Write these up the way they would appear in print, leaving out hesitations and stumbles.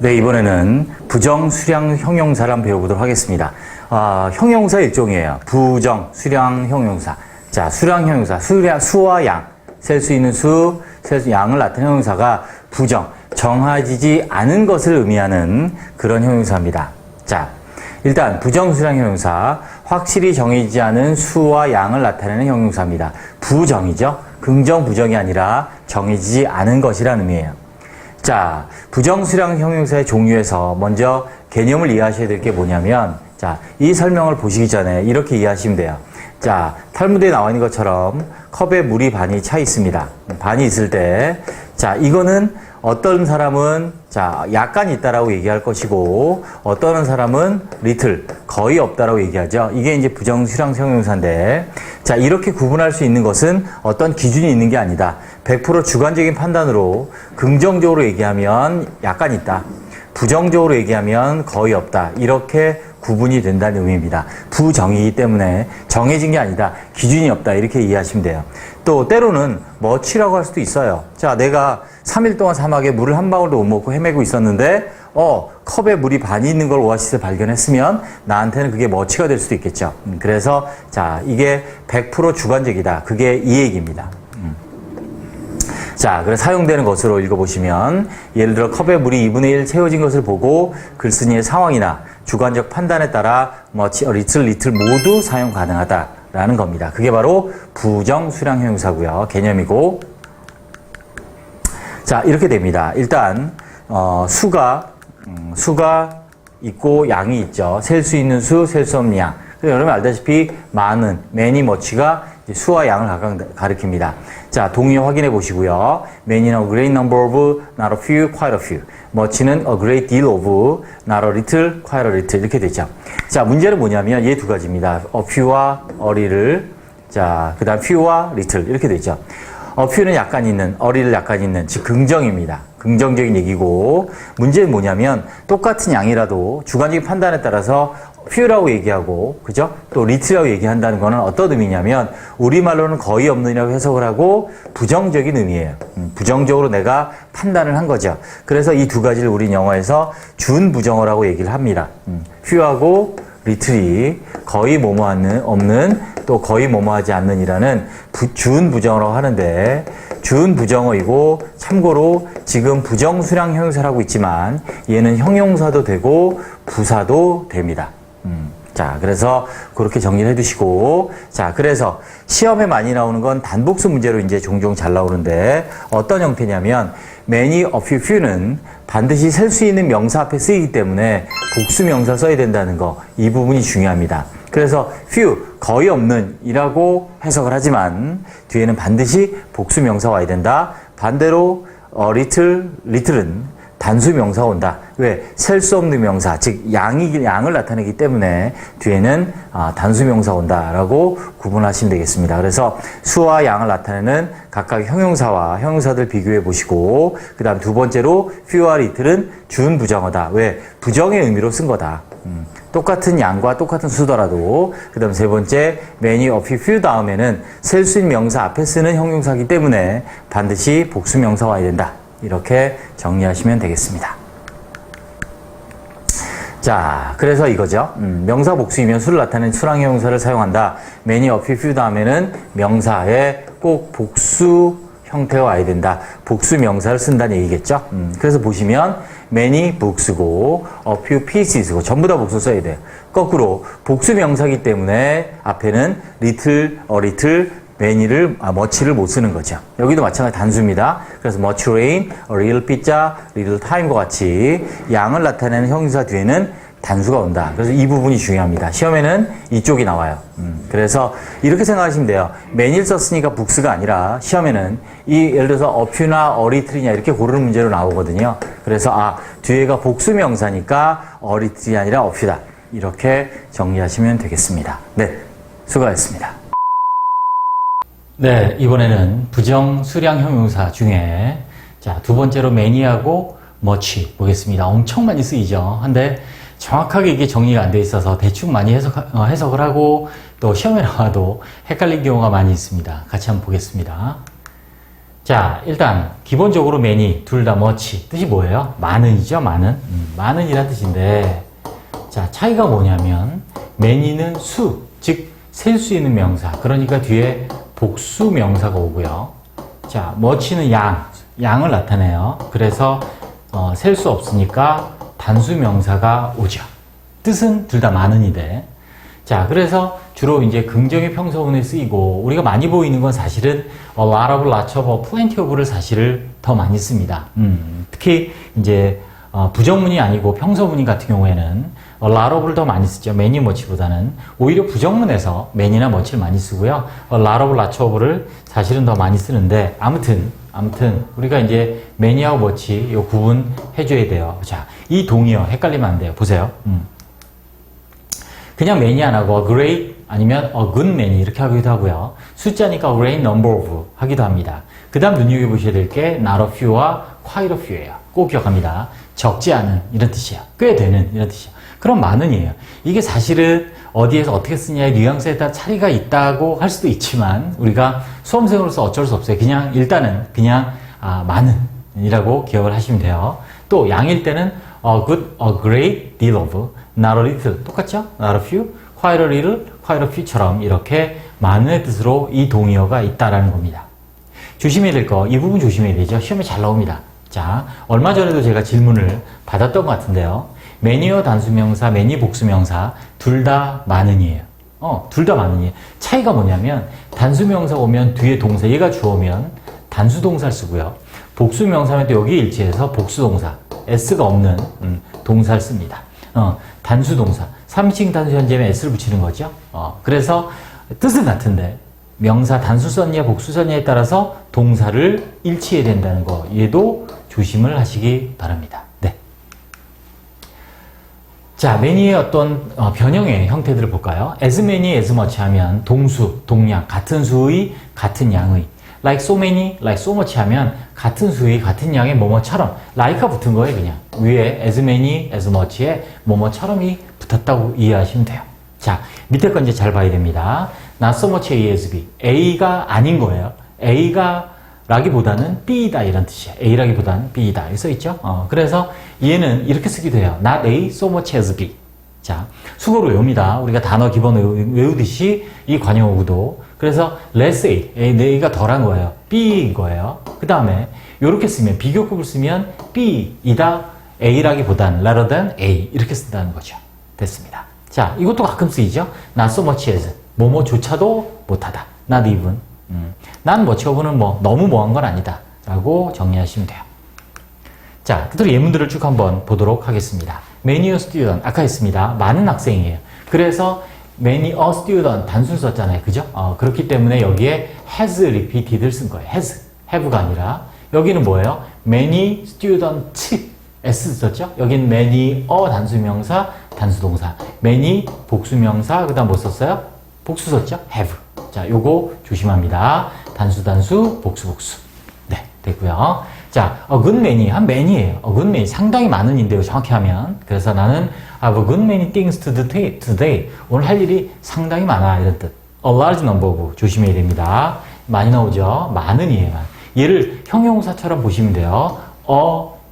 네, 이번에는 부정, 수량, 형용사를 한번 배워보도록 하겠습니다. 형용사 일종이에요. 부정, 수량, 형용사. 자, 수량, 형용사. 수와 양. 셀 수 있는 수, 양을 나타내는 형용사가 부정, 정해지지 않은 것을 의미하는 그런 형용사입니다. 자, 일단 부정, 수량, 형용사. 확실히 정해지지 않은 수와 양을 나타내는 형용사입니다. 부정이죠. 긍정, 부정이 아니라 정해지지 않은 것이라는 의미예요. 자, 부정수량 형용사의 종류에서 먼저 개념을 이해하셔야 될 게 뭐냐면, 자, 이 설명을 보시기 전에 이렇게 이해하시면 돼요. 자, 탈무드에 나와 있는 것처럼 컵에 물이 반이 차 있습니다. 반이 있을 때, 자, 이거는 어떤 사람은, 자, 약간 있다라고 얘기할 것이고, 어떤 사람은 little, 거의 없다라고 얘기하죠. 이게 이제 부정수량 형용사인데, 자, 이렇게 구분할 수 있는 것은 어떤 기준이 있는 게 아니다. 100% 주관적인 판단으로 긍정적으로 얘기하면 약간 있다. 부정적으로 얘기하면 거의 없다. 이렇게 구분이 된다는 의미입니다. 부정이기 때문에 정해진 게 아니다. 기준이 없다. 이렇게 이해하시면 돼요. 또 때로는 much라고 할 수도 있어요. 자, 내가 3일 동안 사막에 물을 한 방울도 못 먹고 헤매고 있었는데 컵에 물이 반이 있는 걸 오아시스에 발견했으면 나한테는 그게 much가 될 수도 있겠죠. 그래서 자, 이게 100% 주관적이다. 그게 이 얘기입니다. 자, 그래서 사용되는 것으로 읽어보시면 예를 들어 컵에 물이 2분의 1 채워진 것을 보고 글쓴이의 상황이나 주관적 판단에 따라 much, little 모두 사용 가능하다라는 겁니다. 그게 바로 부정 수량 형용사고요. 개념이고, 자, 이렇게 됩니다. 일단 수가 있고 양이 있죠. 셀 수 있는 수, 셀 수 없는 양. 여러분 알다시피 많은, many, much가 수와 양을 각각 가리킵니다. 자, 동의 확인해 보시고요. many는 a great number of, not a few, quite a few. much는 a great deal of, not a little, quite a little. 이렇게 되죠. 자, 문제는 뭐냐면 얘 두 가지입니다. a few와 a little. 자, 그 다음 few와 little. 이렇게 되죠. a few는 약간 있는, a little 약간 있는, 즉 긍정입니다. 긍정적인 얘기고, 문제는 뭐냐면 똑같은 양이라도 주관적인 판단에 따라서 few라고 얘기하고, 그죠? 또 little라고 얘기한다는 거는 어떤 의미냐면 우리말로는 거의 없느냐고 해석을 하고 부정적인 의미예요. 부정적으로 내가 판단을 한 거죠. 그래서 이 두 가지를 우리 영어에서 준부정어라고 얘기를 합니다. few하고 little이 거의 뭐뭐 없는 또 거의 뭐뭐 하지 않는이라는 준부정어라고 하는데, 준부정어이고 참고로 지금 부정수량 형용사라고 있지만 얘는 형용사도 되고 부사도 됩니다. 자, 그래서 그렇게 정리를 해두시고, 자, 그래서 시험에 많이 나오는 건 단복수 문제로 이제 종종 잘 나오는데 어떤 형태냐면 many, a few, few는 반드시 셀 수 있는 명사 앞에 쓰이기 때문에 복수 명사 써야 된다는 거, 이 부분이 중요합니다. 그래서 few, 거의 없는 이라고 해석을 하지만 뒤에는 반드시 복수 명사가 와야 된다. 반대로 little은 단수 명사가 온다. 왜? 셀 수 없는 명사, 즉 양을 나타내기 때문에 뒤에는 단수 명사가 온다라고 구분하시면 되겠습니다. 그래서 수와 양을 나타내는 각각 형용사와 형용사들 비교해 보시고, 그 다음 두 번째로 few와 little은 준부정어다. 왜? 부정의 의미로 쓴 거다. 똑같은 양과 똑같은 수더라도. 그 다음 세 번째, many, a few, few 다음에는 셀 수 있는 명사 앞에 쓰는 형용사이기 때문에 반드시 복수 명사가 와야 된다. 이렇게 정리하시면 되겠습니다. 자, 그래서 이거죠. 명사 복수이면 수를 나타내는 수량 형용사를 사용한다. many, a few, few 다음에는 명사에 꼭 복수 형태가 와야 된다. 복수 명사를 쓴다는 얘기겠죠. 그래서 보시면 many books고 a few pieces고 전부 다 복수 써야 돼요. 거꾸로 복수 명사이기 때문에 앞에는 little, a little, much를 못 쓰는 거죠. 여기도 마찬가지 단수입니다. 그래서 much rain, a little pizza, little time과 같이 양을 나타내는 형용사 뒤에는 단수가 온다. 그래서 이 부분이 중요합니다. 시험에는 이쪽이 나와요. 그래서 이렇게 생각하시면 돼요. many를 썼으니까 books가 아니라 시험에는 예를 들어서 a few나 a little이냐 이렇게 고르는 문제로 나오거든요. 그래서 뒤에가 복수 명사니까 a little이 아니라 a few다. 이렇게 정리하시면 되겠습니다. 네, 수고하셨습니다. 네, 이번에는 부정 수량 형용사 중에 자, 두 번째로 many하고 much 보겠습니다. 엄청 많이 쓰이죠. 근데 정확하게 이게 정리가 안 돼 있어서 대충 많이 해석을 하고 또 시험에 나와도 헷갈린 경우가 많이 있습니다. 같이 한번 보겠습니다. 자, 일단 기본적으로 many, 둘 다 much 뜻이 뭐예요? 많은이죠, 많은. 많은이란 뜻인데 자, 차이가 뭐냐면 many는 수, 즉 셀 수 있는 명사, 그러니까 뒤에 복수 명사가 오고요. 자, much는 양을 나타내요. 그래서 셀 수 없으니까 단수 명사가 오죠. 뜻은 둘 다 많은이데. 자, 그래서 주로 이제 긍정의 평서문에 쓰이고 우리가 많이 보이는 건 사실은 a lot of, lots of, plenty of를 사실을 더 많이 씁니다. 특히 이제 부정문이 아니고 평서문 같은 경우에는 a lot of를 더 많이 쓰죠. many, much보다는. 오히려 부정문에서 many나 much를 많이 쓰고요. a lot of, lots of를 사실은 더 많이 쓰는데 아무튼 우리가 이제 many하고 much 요 구분 해줘야 돼요. 자, 이 동의어 헷갈리면 안 돼요. 보세요. 그냥 many 안 하고 a great 아니면 a good many 이렇게 하기도 하고요. 숫자니까 a great number of 하기도 합니다. 그 다음 눈여겨보셔야 될 게 not a few와 quite a few예요. 꼭 기억합니다. 적지 않은 이런 뜻이에요. 꽤 되는 이런 뜻이에요. 그럼 많은이에요. 이게 사실은 어디에서 어떻게 쓰냐의 뉘앙스에 따라 차이가 있다고 할 수도 있지만 우리가 수험생으로서 어쩔 수 없어요. 일단은 많은이라고 기억을 하시면 돼요. 또 양일 때는 a good, a great deal of, not a little 똑같죠? not a few, quite a little, quite a few처럼 이렇게 많은의 뜻으로 이 동의어가 있다라는 겁니다. 조심해야 될 거, 이 부분 조심해야 되죠. 시험에 잘 나옵니다. 자, 얼마 전에도 제가 질문을 받았던 것 같은데요. many어 단수명사, many 복수명사 둘 다 많은이에요. 둘 다 많은이에요. 차이가 뭐냐면 단수명사 오면 뒤에 동사, 얘가 주어면 단수동사를 쓰고요. 복수명사면 또 여기 일치해서 복수동사, s가 없는 동사를 씁니다. 단수동사, 3인칭 단수 현재면 s를 붙이는 거죠. 그래서 뜻은 같은데 명사 단수 썼냐 복수 썼냐에 따라서 동사를 일치해야 된다는 거, 얘도 조심을 하시기 바랍니다. 네. 자, many의 어떤 변형의 형태들을 볼까요? as many, as much 하면 동수, 동량, 같은 수의, 같은 양의. like so many, like so much 하면 같은 수의, 같은 양의 뭐뭐처럼. like가 붙은 거예요, 그냥. 위에 as many, as much에 뭐뭐처럼이 붙었다고 이해하시면 돼요. 자, 밑에 건 이제 잘 봐야 됩니다. not so much A as B. A가 아닌 거예요. A가 라기보다는 B이다 이런 뜻이에요. A라기보다는 B이다 이렇게 써있죠. 그래서 얘는 이렇게 쓰기도 해요. Not A so much as B. 자, 수고로 외웁니다. 우리가 단어 기본 외우듯이 이 관용어구도. 그래서 less A, A가 덜한 거예요. B인 거예요. 그 다음에 이렇게 쓰면 비교급을 쓰면 B이다 A라기보다는 rather than A 이렇게 쓴다는 거죠. 됐습니다. 자, 이것도 가끔 쓰이죠. Not so much as. 뭐뭐조차도 못하다. Not even. 난 뭐처분은 너무 뭐한 건 아니다 라고 정리하시면 돼요. 자, 그대로 예문들을 쭉 한번 보도록 하겠습니다. Many a student, 아까 했습니다. 많은 학생이에요. 그래서 many a student 단순 썼잖아요. 그죠? 그렇기 때문에 여기에 has repeated를 쓴 거예요. has, have가 아니라 여기는 뭐예요? many students s 썼죠? 여기는 many a 단수명사, 단수동사. many 복수명사, 그 다음 뭐 썼어요? 복수 썼죠? have. 자, 요거 조심합니다. 단수, 복수. 네, 됐고요. 자, a good many, 한 many예요. a good many, 상당히 많은인데요, 정확히 하면. 그래서 나는 have a good many things to do today. 오늘 할 일이 상당히 많아, 이런 뜻. a large number of, 조심해야 됩니다. 많이 나오죠? 많은이에요. 얘를 형용사처럼 보시면 돼요.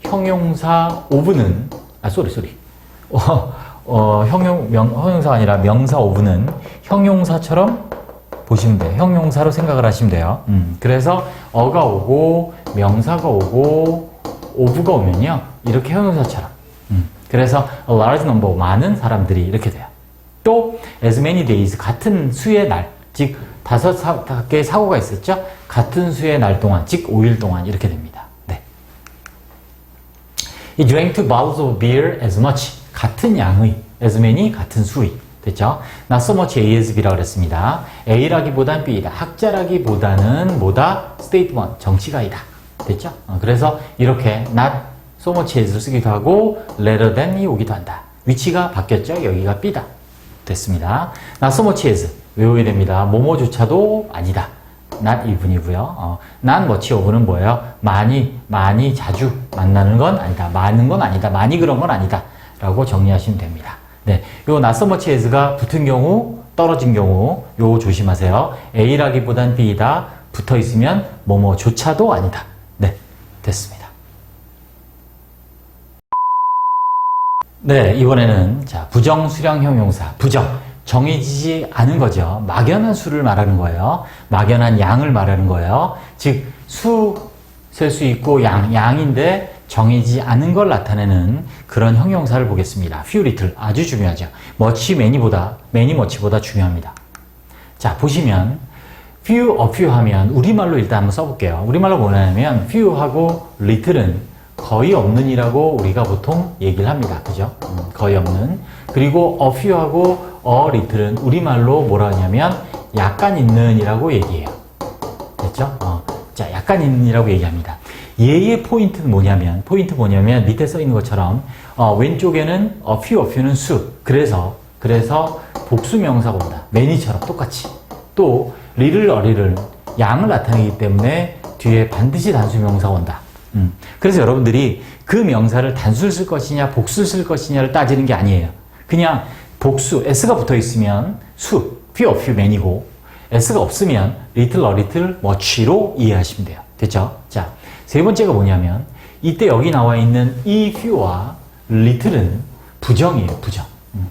형용사 of는, 형용사가 아니라 명사 of는 형용사처럼 보시면 돼요. 형용사로 생각을 하시면 돼요. 그래서 어가 오고 명사가 오고 of가 오면요. 이렇게 형용사처럼. 그래서 a large number, 많은 사람들이 이렇게 돼요. 또 as many days, 같은 수의 날, 즉 5개의 사고가 있었죠. 같은 수의 날 동안, 즉 5일 동안 이렇게 됩니다. 네. He drank 2 bottles of beer as much, 같은 양의, as many, 같은 수의. 됐죠? Not so much A as B라고 그랬습니다. A라기보단 B이다. 학자라기보다는 뭐다? statement, 정치가이다. 됐죠? 그래서 이렇게 not so much as를 쓰기도 하고 rather than이 오기도 한다. 위치가 바뀌었죠? 여기가 B다. 됐습니다. Not so much as 외워야 됩니다. 뭐뭐조차도 아니다. not even이고요. not much of는 뭐예요? 많이 자주 만나는 건 아니다. 많은 건 아니다. 많이 그런 건 아니다. 라고 정리하시면 됩니다. 네, 요 not so much as가 붙은 경우, 떨어진 경우, 요 조심하세요. A라기보단 B이다. 붙어 있으면 뭐뭐조차도 아니다. 네, 됐습니다. 네, 이번에는 자, 부정 수량 형용사. 부정. 정해지지 않은 거죠. 막연한 수를 말하는 거예요. 막연한 양을 말하는 거예요. 즉, 셀 수 있고 양인데 정해지지 않은 걸 나타내는 그런 형용사를 보겠습니다. few, little. 아주 중요하죠. much, many, much보다 중요합니다. 자, 보시면 few, a few 하면 우리말로 일단 한번 써볼게요. 우리말로 뭐냐면 few하고 little은 거의 없는이라고 우리가 보통 얘기를 합니다. 그죠? 거의 없는. 그리고 a few하고 a little은 우리말로 뭐라 하냐면 약간 있는이라고 얘기해요. 됐죠? 자, 약간 있는이라고 얘기합니다. 얘의 포인트는 뭐냐면 밑에 써 있는 것처럼 왼쪽에는 a few는 수. 그래서 복수 명사가 온다. many처럼 똑같이. 또 little은 양을 나타내기 때문에 뒤에 반드시 단수 명사가 온다. 그래서 여러분들이 그 명사를 단수를 쓸 것이냐 복수를 쓸 것이냐를 따지는 게 아니에요. 그냥 복수, s가 붙어 있으면 수, few, a few, many고 s가 없으면 little, a little, much로 이해하시면 돼요. 됐죠? 자, 세 번째가 뭐냐면 이때 여기 나와 있는 이 few와 little은 부정이에요.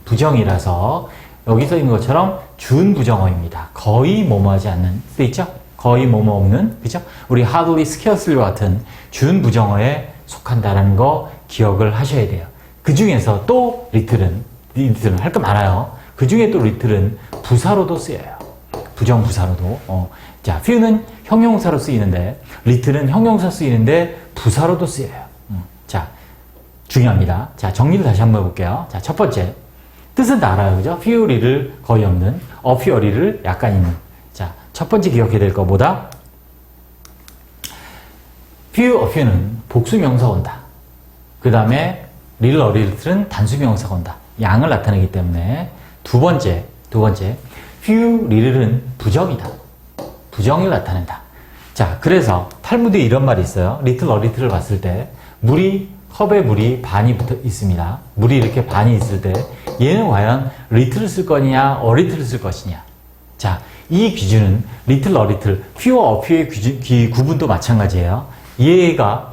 부정이라서 여기 써 있는 것처럼 준부정어입니다. 거의 뭐뭐하지 않는 데 있죠? 거의 뭐뭐 없는, 그죠? 우리 hardly, scarcely 같은 준부정어에 속한다라는 거 기억을 하셔야 돼요. 그 중에서 또 little은 할 거 많아요. 그 중에 또 little은 부사로도 쓰여요. 부정부사로도. 자, few는 형용사로 쓰이는데 little은 형용사 쓰이는데 부사로도 쓰여요. 자, 중요합니다. 자, 정리를 다시 한번 해볼게요. 자, 첫 번째. 뜻은 다 알아요. 그죠? few, little, 거의 없는. a few, little, 약간 있는. 자, 첫 번째 기억해야 될 거보다 few, a few는 복수명사 온다. 그 다음에 little, a little은 단수명사가 온다. 양을 나타내기 때문에 두 번째 few, little은 부정이다. 부정을 나타낸다. 자, 그래서 탈무드에 이런 말이 있어요. little, a little을 봤을 때 컵에 물이 반이 붙어 있습니다. 물이 이렇게 반이 있을 때 얘는 과연 little을 쓸 거냐, a little을 쓸 것이냐. 자, 이 기준은 little, a little, few, a few의 구분도 마찬가지예요. 얘가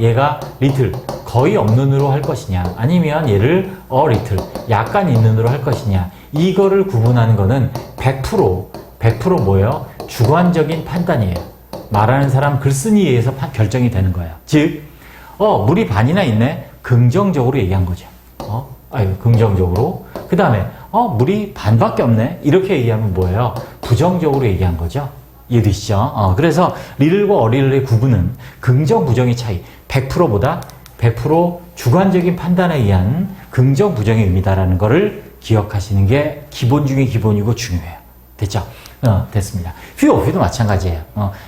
little, 거의 없는으로 할 것이냐, 아니면 얘를 a little, 약간 있는으로 할 것이냐. 이거를 구분하는 거는 100% 뭐예요? 주관적인 판단이에요. 말하는 사람 글쓴이에 의해서 결정이 되는 거예요. 즉, 물이 반이나 있네? 긍정적으로 얘기한 거죠. 긍정적으로. 그 다음에, 물이 반밖에 없네? 이렇게 얘기하면 뭐예요? 부정적으로 얘기한 거죠. 이해되시죠? 그래서 little과 a little의 구분은 긍정, 부정의 차이. 100%보다 100% 주관적인 판단에 의한 긍정, 부정의 의미다라는 거를 기억하시는 게 기본 중에 기본이고 중요해요. 됐죠? 됐습니다. few, a few도 마찬가지예요.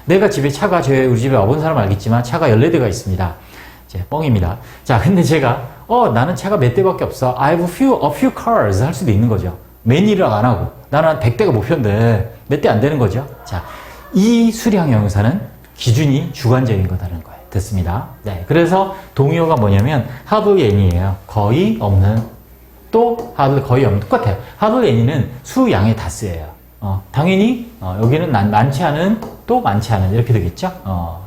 내가 집에 차가, 우리 집에 와본 사람 알겠지만 차가 14대가 있습니다. 이제 뻥입니다. 자, 근데 제가 나는 차가 몇 대밖에 없어. I have a few cars 할 수도 있는 거죠. many를 안 하고 나는 100대가 목표인데 몇 대 안 되는 거죠. 자, 이 수량 형용사는 기준이 주관적인 거다라는 거예요. 됐습니다. 네, 그래서 동의어가 뭐냐면 hardly any예요. 거의 없는. 또 hardly 거의 없는. 똑같아요. hardly any는 수, 양의 다스예요. 당연히 여기는 많지 않은, 또 많지 않은 이렇게 되겠죠?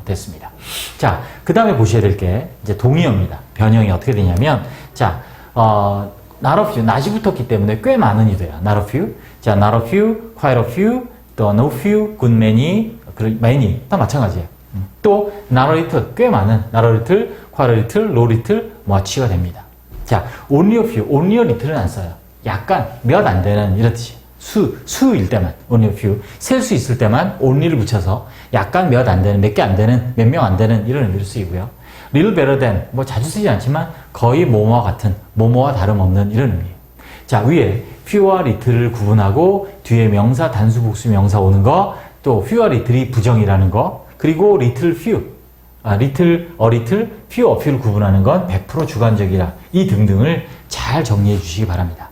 됐습니다. 자, 그 다음에 보셔야 될 게 이제 동의어입니다. 변형이 어떻게 되냐면 자, not a few, not이 붙었기 때문에 꽤 많은이 돼요. not a few. 자, not a few, quite a few, 또 no few, good many, many 다 마찬가지예요. 또 not a little, 꽤 많은, not a little, quite a little, no little, much가 됩니다. 자, only a few, only a little은 안 써요. 약간 몇 안 되는 이런 뜻이에요. 수일 때만, only a few. 셀 수 있을 때만 only를 붙여서 약간 몇 안 되는, 몇 개 안 되는, 몇 명 안 되는 이런 의미로 쓰이고요. little better than, 뭐 자주 쓰지 않지만 거의 뭐뭐와 같은, 뭐뭐와 다름없는 이런 의미예요. 자, 위에 few와 little를 구분하고 뒤에 명사, 단수, 복수 명사 오는 거, 또 few와 little이 부정이라는 거, 그리고 little few, little, a little, few, a few를 구분하는 건 100% 주관적이라 이 등등을 잘 정리해 주시기 바랍니다.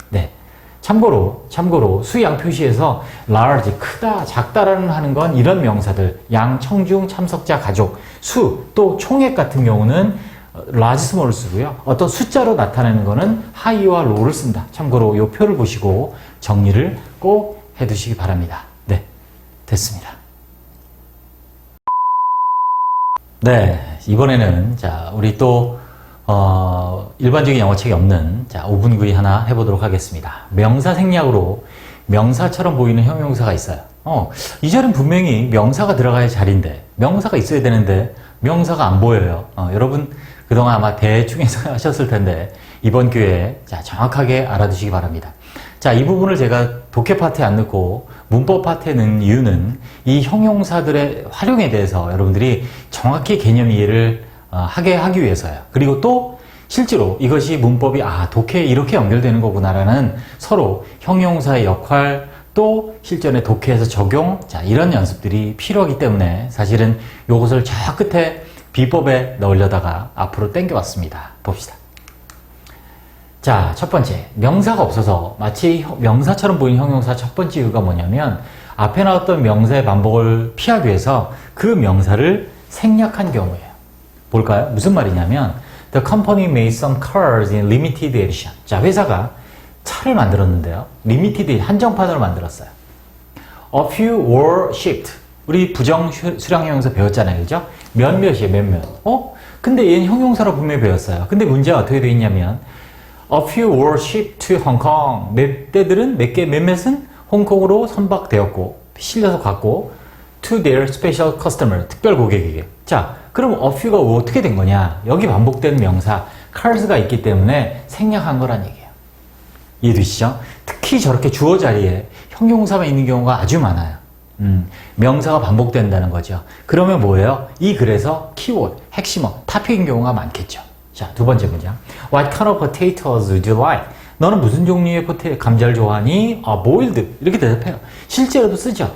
네. 참고로 수양 표시에서 large, 크다, 작다라는 하는 건 이런 명사들, 양, 청중, 참석자, 가족, 수, 또 총액 같은 경우는 large, small을 쓰고요. 어떤 숫자로 나타내는 거는 high와 low를 쓴다. 참고로 이 표를 보시고 정리를 꼭 해두시기 바랍니다. 네, 됐습니다. 네, 이번에는 자 우리 또 일반적인 영어책이 없는 자 5분구이 하나 해보도록 하겠습니다. 명사 생략으로 명사처럼 보이는 형용사가 있어요. 이 자리는 분명히 명사가 들어가야 자리인데 명사가 있어야 되는데 명사가 안 보여요. 여러분 그동안 아마 대충 해석하셨을 텐데 이번 기회에 자 정확하게 알아두시기 바랍니다. 자, 이 부분을 제가 독해 파트에 안 넣고 문법 파트에 넣은 이유는 이 형용사들의 활용에 대해서 여러분들이 정확히 개념 이해를 하기 위해서요. 그리고 또 실제로 이것이 문법이 독해에 이렇게 연결되는 거구나라는 서로 형용사의 역할 또 실전의 독해에서 적용 자 이런 연습들이 필요하기 때문에 사실은 요것을 저 끝에 비법에 넣으려다가 앞으로 당겨왔습니다. 봅시다. 자, 첫 번째, 명사가 없어서 마치 명사처럼 보이는 형용사 첫 번째 이유가 뭐냐면 앞에 나왔던 명사의 반복을 피하기 위해서 그 명사를 생략한 경우예요. 볼까요? 무슨 말이냐면 The company made some cars in limited edition. 자, 회사가 차를 만들었는데요. limited 한정판으로 만들었어요. A few were shipped. 우리 부정 수량 형용사 배웠잖아요. 그죠? 몇몇이에요, 몇몇. 근데 얘는 형용사로 분명히 배웠어요. 근데 문제가 어떻게 되어 있냐면 A few were shipped to Hong Kong. 몇 대들은 몇몇은 홍콩으로 선박되었고 실려서 갔고 to their special customer. 특별 고객에게. 자, 그럼 a few가 어떻게 된 거냐? 여기 반복되는 명사 cars가 있기 때문에 생략한 거란 얘기예요. 이해되시죠? 특히 저렇게 주어 자리에 형용사만 있는 경우가 아주 많아요. 명사가 반복된다는 거죠. 그러면 뭐예요? 이 글에서 키워드, 핵심어, 타픽인 경우가 많겠죠. 자, 두 번째 문장. What kind of potatoes do you like? 너는 무슨 종류의 감자를 좋아하니? boiled. 이렇게 대답해요. 실제로도 쓰죠.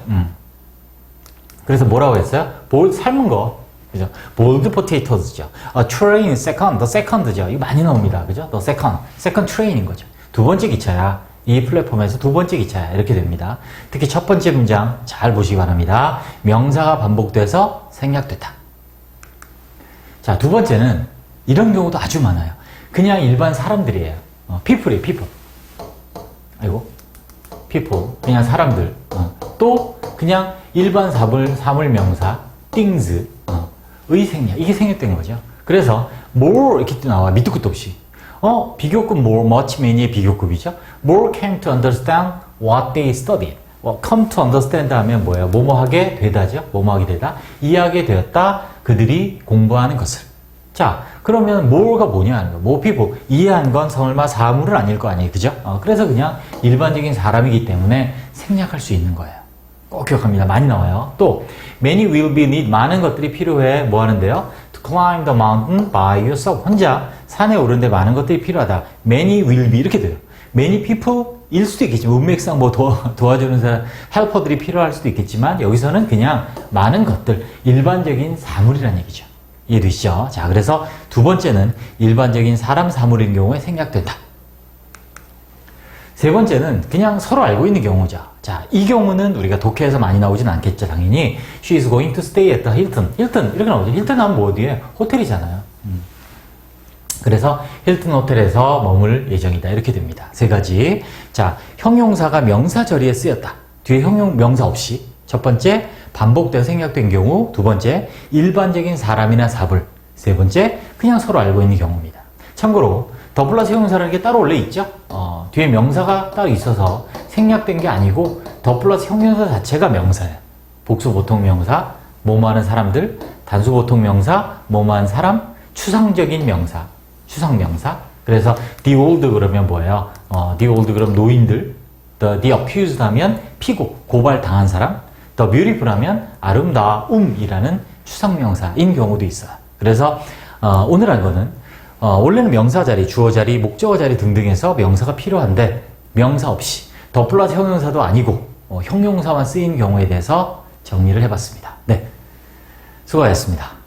그래서 뭐라고 했어요? boiled, 삶은 거. 그죠? boiled potatoes죠. train second, the second죠. 이거 많이 나옵니다. 그죠? the second train인 거죠. 두 번째 기차야. 이 플랫폼에서 두 번째 기차야. 이렇게 됩니다. 특히 첫 번째 문장 잘 보시기 바랍니다. 명사가 반복돼서 생략됐다. 자, 두 번째는 이런 경우도 아주 많아요. 그냥 일반 사람들이에요. people이에요, people. 아이고, people. 그냥 사람들. 또 그냥 일반 사물 명사, things. 의 생략. 이게 생략된 거죠. 그래서 more 이렇게 또 나와. 밑도 끝도 없이. 비교급 more, much, many의 비교급이죠. more came to understand what they studied. come to understand 하면 뭐예요? 뭐뭐하게 되다죠. 뭐뭐하게 되다. 이해하게 되었다. 그들이 공부하는 것을. 자, 그러면 more가 뭐냐? more people. 이해한 건 설마 사물은 아닐 거 아니에요. 그죠? 그래서 그냥 일반적인 사람이기 때문에 생략할 수 있는 거예요. 꼭 기억합니다. 많이 나와요. 또 many will be need. 많은 것들이 필요해. 뭐 하는데요? To climb the mountain by yourself. 혼자 산에 오르는데 많은 것들이 필요하다. Many will be 이렇게 돼요. Many people 일 수도 있겠지만 문맥상 뭐 도와주는 사람, 헬퍼들이 필요할 수도 있겠지만 여기서는 그냥 많은 것들, 일반적인 사물이라는 얘기죠. 이해되시죠? 자, 그래서 두 번째는 일반적인 사람, 사물인 경우에 생략된다. 세 번째는 그냥 서로 알고 있는 경우죠. 자, 이 경우는 우리가 독해에서 많이 나오진 않겠죠, 당연히. She is going to stay at the Hilton. Hilton, 이렇게 나오죠. Hilton 하면 뭐 어디에? 호텔이잖아요. 그래서 힐튼 호텔에서 머물 예정이다. 이렇게 됩니다. 세 가지. 자, 형용사가 명사 절의에 쓰였다. 뒤에 명사 없이. 첫 번째, 반복되어 생략된 경우. 두 번째, 일반적인 사람이나 사물. 세 번째, 그냥 서로 알고 있는 경우입니다. 참고로 더 플러스 형용사라는 게 따로 원래 있죠. 뒤에 명사가 따로 있어서 생략된 게 아니고 더 플러스 형용사 자체가 명사예요. 복수 보통 명사, 뭐뭐하는 사람들, 단수 보통 명사, 뭐뭐한 사람, 추상적인 명사, 추상명사. 그래서 the old 그러면 뭐예요? the old 그럼 노인들, the accused 하면 피고, 고발당한 사람, the beautiful 하면 아름다움이라는 추상명사인 경우도 있어요. 그래서 오늘 한 거는 원래는 명사 자리, 주어 자리, 목적어 자리 등등에서 명사가 필요한데 명사 없이 더 플러스 형용사도 아니고 형용사만 쓰인 경우에 대해서 정리를 해봤습니다. 네, 수고하셨습니다.